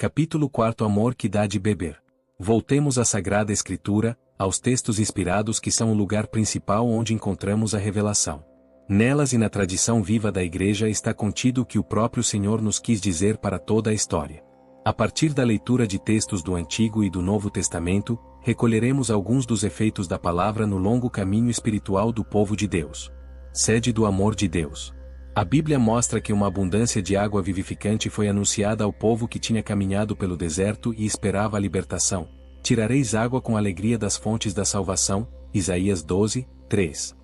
Capítulo 4 Amor que dá de beber. Voltemos à Sagrada Escritura, aos textos inspirados que são o lugar principal onde encontramos a revelação. Nelas e na tradição viva da Igreja está contido o que o próprio Senhor nos quis dizer para toda a história. A partir da leitura de textos do Antigo e do Novo Testamento, recolheremos alguns dos efeitos da palavra no longo caminho espiritual do povo de Deus. Sede do amor de Deus. A Bíblia mostra que uma abundância de água vivificante foi anunciada ao povo que tinha caminhado pelo deserto e esperava a libertação. Tirareis água com alegria das fontes da salvação, Isaías 12, 3.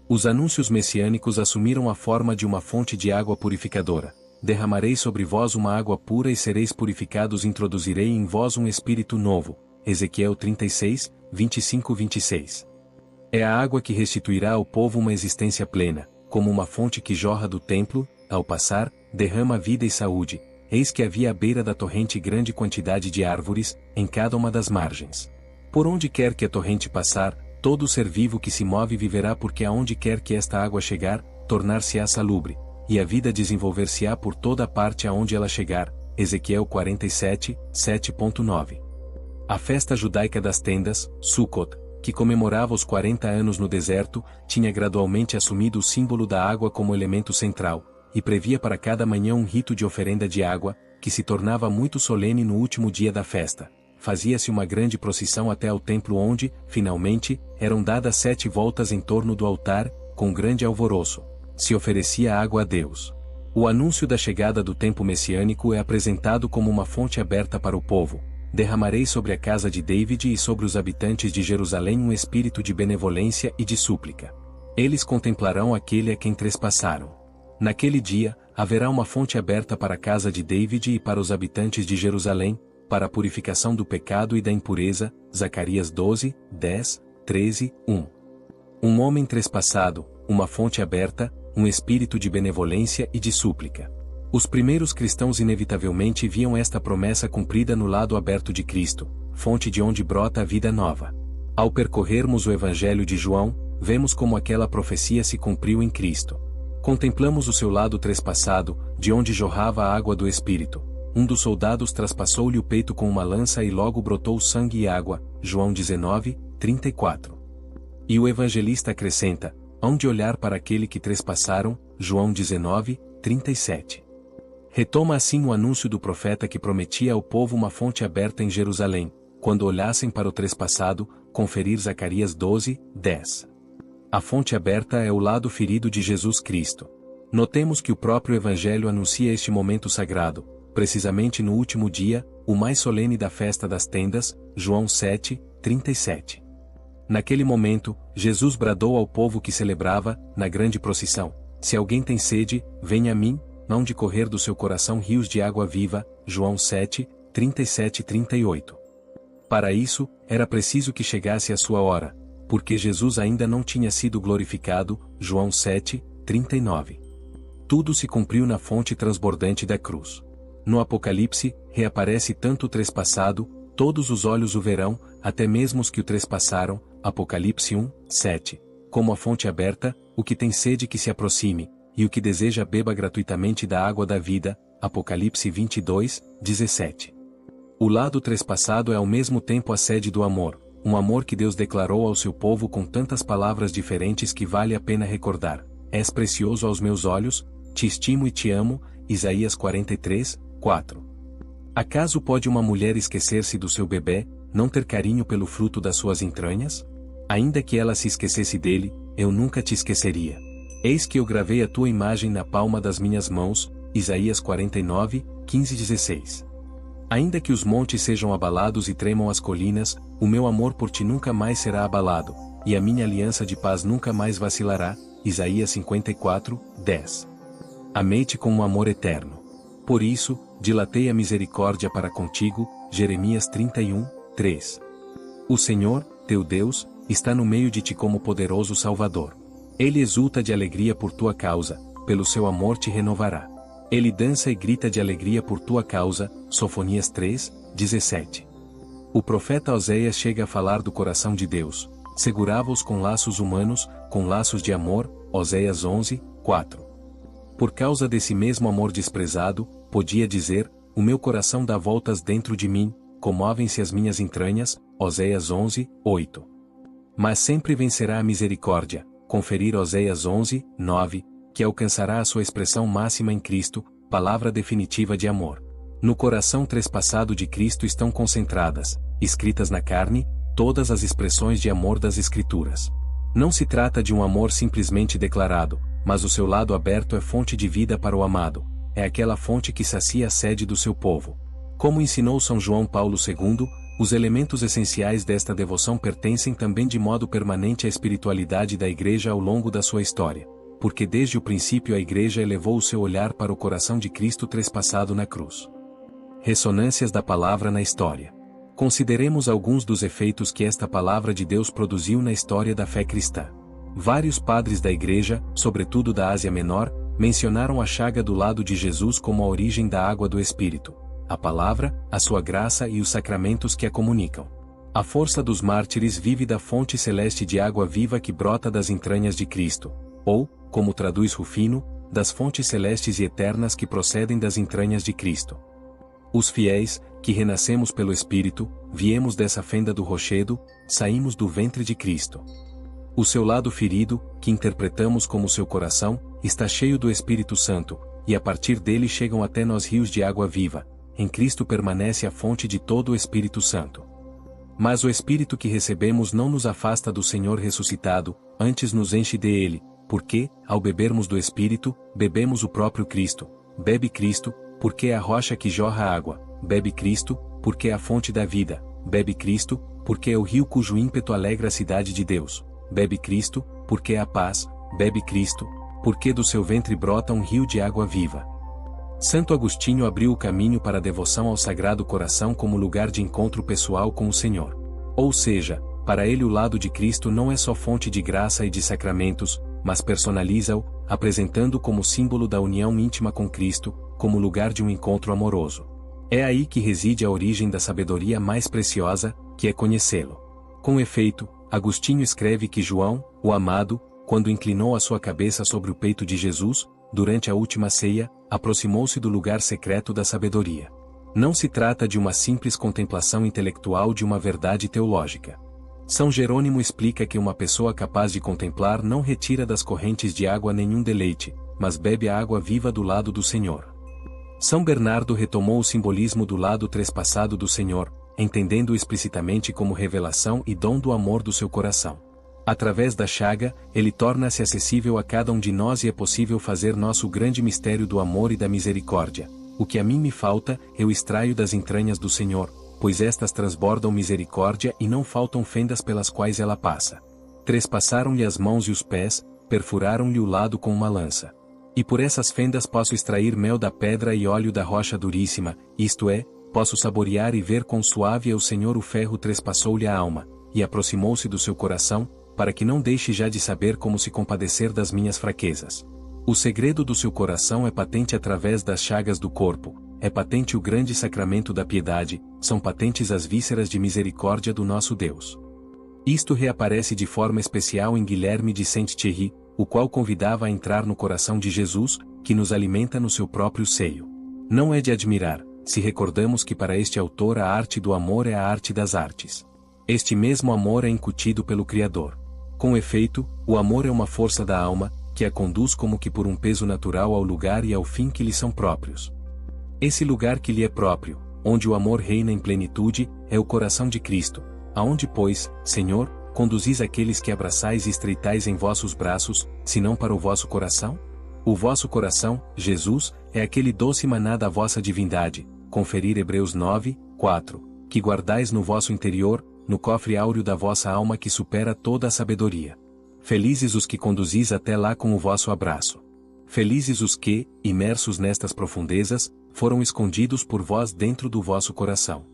Os anúncios messiânicos assumiram a forma de uma fonte de água purificadora. Derramarei sobre vós uma água pura e sereis purificados, introduzirei em vós um espírito novo. Ezequiel 36, 25-26. É a água que restituirá ao povo uma existência plena, como uma fonte que jorra do templo, ao passar, derrama vida e saúde. Eis que havia à beira da torrente grande quantidade de árvores, em cada uma das margens. Por onde quer que a torrente passar, todo ser vivo que se move viverá, porque aonde quer que esta água chegar, tornar-se-á salubre, e a vida desenvolver-se-á por toda a parte aonde ela chegar. Ezequiel 47, 7.9. A festa judaica das tendas, Sukkot, que comemorava os 40 anos no deserto, tinha gradualmente assumido o símbolo da água como elemento central, e previa para cada manhã um rito de oferenda de água, que se tornava muito solene no último dia da festa. Fazia-se uma grande procissão até ao templo onde, finalmente, eram dadas 7 voltas em torno do altar, com grande alvoroço. Se oferecia água a Deus. O anúncio da chegada do tempo messiânico é apresentado como uma fonte aberta para o povo. Derramarei sobre a casa de David e sobre os habitantes de Jerusalém um espírito de benevolência e de súplica. Eles contemplarão aquele a quem trespassaram. Naquele dia, haverá uma fonte aberta para a casa de David e para os habitantes de Jerusalém, para a purificação do pecado e da impureza. Zacarias 12, 10, 13, 1. Um homem trespassado, uma fonte aberta, um espírito de benevolência e de súplica. Os primeiros cristãos inevitavelmente viam esta promessa cumprida no lado aberto de Cristo, fonte de onde brota a vida nova. Ao percorrermos o Evangelho de João, vemos como aquela profecia se cumpriu em Cristo. Contemplamos o seu lado trespassado, de onde jorrava a água do Espírito. Um dos soldados traspassou-lhe o peito com uma lança e logo brotou sangue e água. João 19, 34. E o evangelista acrescenta: hão de olhar para aquele que trespassaram. João 19, 37. Retoma assim o anúncio do profeta que prometia ao povo uma fonte aberta em Jerusalém, quando olhassem para o trespassado, conferir Zacarias 12, 10. A fonte aberta é o lado ferido de Jesus Cristo. Notemos que o próprio Evangelho anuncia este momento sagrado, precisamente no último dia, o mais solene da festa das tendas, João 7, 37. Naquele momento, Jesus bradou ao povo que celebrava, na grande procissão: se alguém tem sede, venha a mim, hão de correr do seu coração rios de água viva. João 7, 37 e 38. Para isso, era preciso que chegasse a sua hora, porque Jesus ainda não tinha sido glorificado. João 7, 39. Tudo se cumpriu na fonte transbordante da cruz. No Apocalipse, reaparece tanto o trespassado, todos os olhos o verão, até mesmo os que o trespassaram. Apocalipse 1, 7. Como a fonte aberta, o que tem sede que se aproxime, e o que deseja beba gratuitamente da água da vida. Apocalipse 22, 17. O lado trespassado é ao mesmo tempo a sede do amor, um amor que Deus declarou ao seu povo com tantas palavras diferentes que vale a pena recordar. És precioso aos meus olhos, te estimo e te amo. Isaías 43, 4. Acaso pode uma mulher esquecer-se do seu bebê, não ter carinho pelo fruto das suas entranhas? Ainda que ela se esquecesse dele, eu nunca te esqueceria. Eis que eu gravei a tua imagem na palma das minhas mãos. Isaías 49, 15 e 16. Ainda que os montes sejam abalados e tremam as colinas, o meu amor por ti nunca mais será abalado, e a minha aliança de paz nunca mais vacilará. Isaías 54, 10. Amei-te com um amor eterno. Por isso, dilatei a misericórdia para contigo. Jeremias 31, 3. O Senhor, teu Deus, está no meio de ti como poderoso Salvador. Ele exulta de alegria por tua causa, pelo seu amor te renovará. Ele dança e grita de alegria por tua causa. Sofonias 3, 17. O profeta Oséias chega a falar do coração de Deus. Segurava-os com laços humanos, com laços de amor. Oséias 11, 4. Por causa desse mesmo amor desprezado, podia dizer: o meu coração dá voltas dentro de mim, comovem-se as minhas entranhas, Oséias 11, 8. Mas sempre vencerá a misericórdia, conferir Oséias 11, 9, que alcançará a sua expressão máxima em Cristo, palavra definitiva de amor. No coração trespassado de Cristo estão concentradas, escritas na carne, todas as expressões de amor das Escrituras. Não se trata de um amor simplesmente declarado, mas o seu lado aberto é fonte de vida para o amado, é aquela fonte que sacia a sede do seu povo. Como ensinou São João Paulo II, os elementos essenciais desta devoção pertencem também de modo permanente à espiritualidade da Igreja ao longo da sua história, porque desde o princípio a Igreja elevou o seu olhar para o coração de Cristo trespassado na cruz. Ressonâncias da palavra na história. Consideremos alguns dos efeitos que esta palavra de Deus produziu na história da fé cristã. Vários padres da Igreja, sobretudo da Ásia Menor, mencionaram a chaga do lado de Jesus como a origem da água do Espírito, a palavra, a sua graça e os sacramentos que a comunicam. A força dos mártires vive da fonte celeste de água viva que brota das entranhas de Cristo, ou, como traduz Rufino, das fontes celestes e eternas que procedem das entranhas de Cristo. Os fiéis, que renascemos pelo Espírito, viemos dessa fenda do rochedo, saímos do ventre de Cristo. O seu lado ferido, que interpretamos como seu coração, está cheio do Espírito Santo, e a partir dele chegam até nós rios de água viva. Em Cristo permanece a fonte de todo o Espírito Santo. Mas o Espírito que recebemos não nos afasta do Senhor ressuscitado, antes nos enche de ele, porque, ao bebermos do Espírito, bebemos o próprio Cristo. Bebe Cristo, porque é a rocha que jorra água. Bebe Cristo, porque é a fonte da vida. Bebe Cristo, porque é o rio cujo ímpeto alegra a cidade de Deus. Bebe Cristo, porque é a paz. Bebe Cristo, porque do seu ventre brota um rio de água viva. Santo Agostinho abriu o caminho para a devoção ao Sagrado Coração como lugar de encontro pessoal com o Senhor. Ou seja, para ele o lado de Cristo não é só fonte de graça e de sacramentos, mas personaliza-o, apresentando-o como símbolo da união íntima com Cristo, como lugar de um encontro amoroso. É aí que reside a origem da sabedoria mais preciosa, que é conhecê-lo. Com efeito, Agostinho escreve que João, o amado, quando inclinou a sua cabeça sobre o peito de Jesus, durante a última ceia, aproximou-se do lugar secreto da sabedoria. Não se trata de uma simples contemplação intelectual de uma verdade teológica. São Jerônimo explica que uma pessoa capaz de contemplar não retira das correntes de água nenhum deleite, mas bebe a água viva do lado do Senhor. São Bernardo retomou o simbolismo do lado trespassado do Senhor, entendendo-o explicitamente como revelação e dom do amor do seu coração. Através da chaga, ele torna-se acessível a cada um de nós e é possível fazer nosso grande mistério do amor e da misericórdia. O que a mim me falta, eu extraio das entranhas do Senhor, pois estas transbordam misericórdia e não faltam fendas pelas quais ela passa. Trespassaram-lhe as mãos e os pés, perfuraram-lhe o lado com uma lança. E por essas fendas posso extrair mel da pedra e óleo da rocha duríssima, isto é, posso saborear e ver quão suave é o Senhor. O ferro trespassou-lhe a alma, e aproximou-se do seu coração, para que não deixe já de saber como se compadecer das minhas fraquezas. O segredo do seu coração é patente através das chagas do corpo, é patente o grande sacramento da piedade, são patentes as vísceras de misericórdia do nosso Deus. Isto reaparece de forma especial em Guilherme de Saint-Thierry, o qual convidava a entrar no coração de Jesus, que nos alimenta no seu próprio seio. Não é de admirar, se recordamos que para este autor a arte do amor é a arte das artes. Este mesmo amor é incutido pelo Criador. Com efeito, o amor é uma força da alma, que a conduz como que por um peso natural ao lugar e ao fim que lhe são próprios. Esse lugar que lhe é próprio, onde o amor reina em plenitude, é o coração de Cristo, aonde, pois, Senhor, conduzis aqueles que abraçais e estreitais em vossos braços, senão para o vosso coração? O vosso coração, Jesus, é aquele doce maná da vossa divindade, conferir Hebreus 9, 4, que guardais no vosso interior, no cofre áureo da vossa alma que supera toda a sabedoria. Felizes os que conduzis até lá com o vosso abraço. Felizes os que, imersos nestas profundezas, foram escondidos por vós dentro do vosso coração.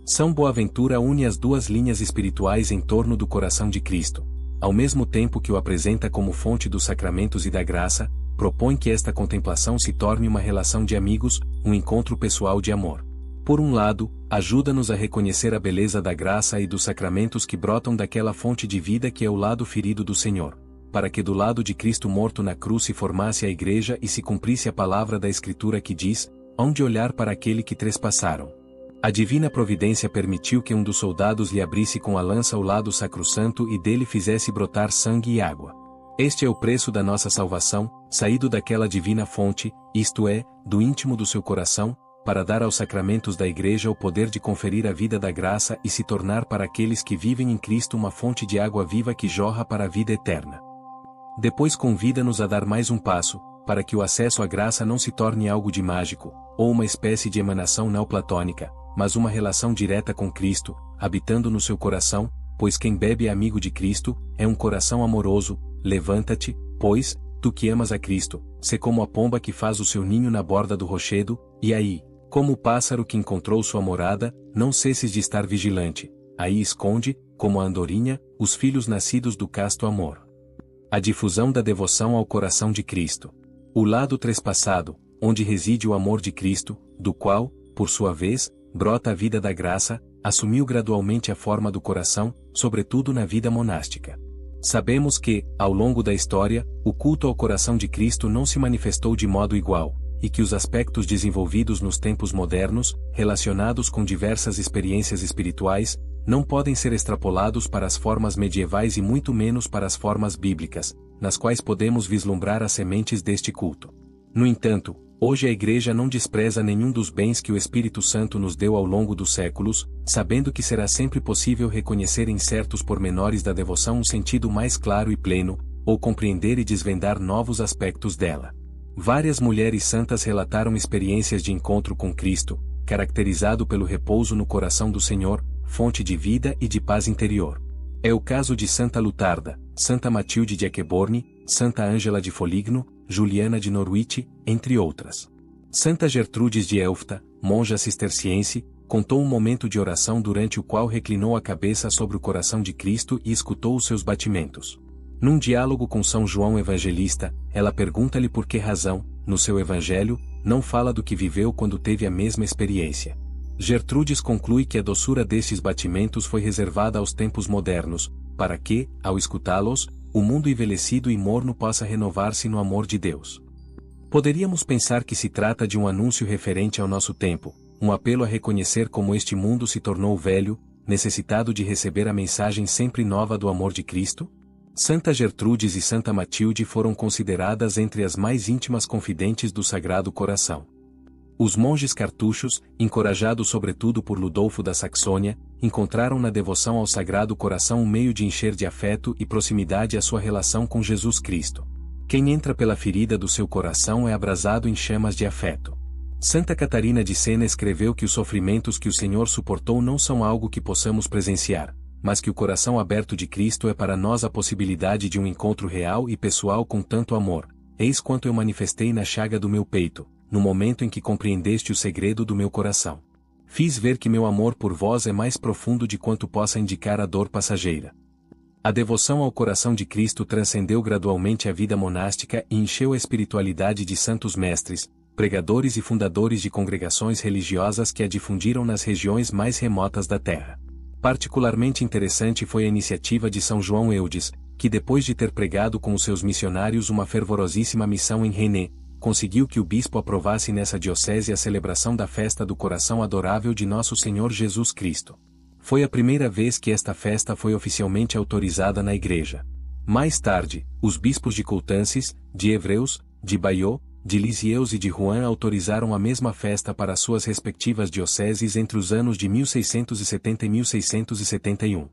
São Boaventura une as duas linhas espirituais em torno do coração de Cristo. Ao mesmo tempo que o apresenta como fonte dos sacramentos e da graça, propõe que esta contemplação se torne uma relação de amigos, um encontro pessoal de amor. Por um lado, ajuda-nos a reconhecer a beleza da graça e dos sacramentos que brotam daquela fonte de vida que é o lado ferido do Senhor, para que do lado de Cristo morto na cruz se formasse a Igreja e se cumprisse a palavra da Escritura que diz: onde olhar para aquele que trespassaram. A divina providência permitiu que um dos soldados lhe abrisse com a lança o lado sacrossanto e dele fizesse brotar sangue e água. Este é o preço da nossa salvação, saído daquela divina fonte, isto é, do íntimo do seu coração, para dar aos sacramentos da Igreja o poder de conferir a vida da graça e se tornar para aqueles que vivem em Cristo uma fonte de água viva que jorra para a vida eterna. Depois convida-nos a dar mais um passo, para que o acesso à graça não se torne algo de mágico, ou uma espécie de emanação neoplatônica, mas uma relação direta com Cristo, habitando no seu coração, pois quem bebe é amigo de Cristo, é um coração amoroso. Levanta-te, pois, tu que amas a Cristo, sê como a pomba que faz o seu ninho na borda do rochedo, e aí, como o pássaro que encontrou sua morada, não cesses de estar vigilante, aí esconde, como a andorinha, os filhos nascidos do casto amor. A difusão da devoção ao coração de Cristo. O lado trespassado, onde reside o amor de Cristo, do qual, por sua vez, brota a vida da graça, assumiu gradualmente a forma do coração, sobretudo na vida monástica. Sabemos que, ao longo da história, o culto ao coração de Cristo não se manifestou de modo igual, e que os aspectos desenvolvidos nos tempos modernos, relacionados com diversas experiências espirituais, não podem ser extrapolados para as formas medievais e muito menos para as formas bíblicas, nas quais podemos vislumbrar as sementes deste culto. No entanto, hoje a Igreja não despreza nenhum dos bens que o Espírito Santo nos deu ao longo dos séculos, sabendo que será sempre possível reconhecer em certos pormenores da devoção um sentido mais claro e pleno, ou compreender e desvendar novos aspectos dela. Várias mulheres santas relataram experiências de encontro com Cristo, caracterizado pelo repouso no coração do Senhor, fonte de vida e de paz interior. É o caso de Santa Lutarda, Santa Matilde de Aqueborne, Santa Ângela de Foligno, Juliana de Norwich, entre outras. Santa Gertrudes de Elfta, monja cisterciense, contou um momento de oração durante o qual reclinou a cabeça sobre o coração de Cristo e escutou os seus batimentos. Num diálogo com São João Evangelista, ela pergunta-lhe por que razão, no seu evangelho, não fala do que viveu quando teve a mesma experiência. Gertrudes conclui que a doçura destes batimentos foi reservada aos tempos modernos, para que, ao escutá-los, o mundo envelhecido e morno possa renovar-se no amor de Deus. Poderíamos pensar que se trata de um anúncio referente ao nosso tempo, um apelo a reconhecer como este mundo se tornou velho, necessitado de receber a mensagem sempre nova do amor de Cristo? Santa Gertrudes e Santa Matilde foram consideradas entre as mais íntimas confidentes do Sagrado Coração. Os monges cartuchos, encorajados sobretudo por Ludolfo da Saxônia, encontraram na devoção ao Sagrado Coração um meio de encher de afeto e proximidade a sua relação com Jesus Cristo. Quem entra pela ferida do seu coração é abrasado em chamas de afeto. Santa Catarina de Sena escreveu que os sofrimentos que o Senhor suportou não são algo que possamos presenciar, mas que o coração aberto de Cristo é para nós a possibilidade de um encontro real e pessoal com tanto amor. Eis quanto eu manifestei na chaga do meu peito, no momento em que compreendeste o segredo do meu coração. Fiz ver que meu amor por vós é mais profundo de quanto possa indicar a dor passageira. A devoção ao coração de Cristo transcendeu gradualmente a vida monástica e encheu a espiritualidade de santos mestres, pregadores e fundadores de congregações religiosas que a difundiram nas regiões mais remotas da terra. Particularmente interessante foi a iniciativa de São João Eudes, que depois de ter pregado com os seus missionários uma fervorosíssima missão em Rennes, conseguiu que o bispo aprovasse nessa diocese a celebração da festa do coração adorável de Nosso Senhor Jesus Cristo. Foi a primeira vez que esta festa foi oficialmente autorizada na Igreja. Mais tarde, os bispos de Coutances, de Évreus, de Bayeux, de Lisieux e de Rouen autorizaram a mesma festa para suas respectivas dioceses entre os anos de 1670 e 1671.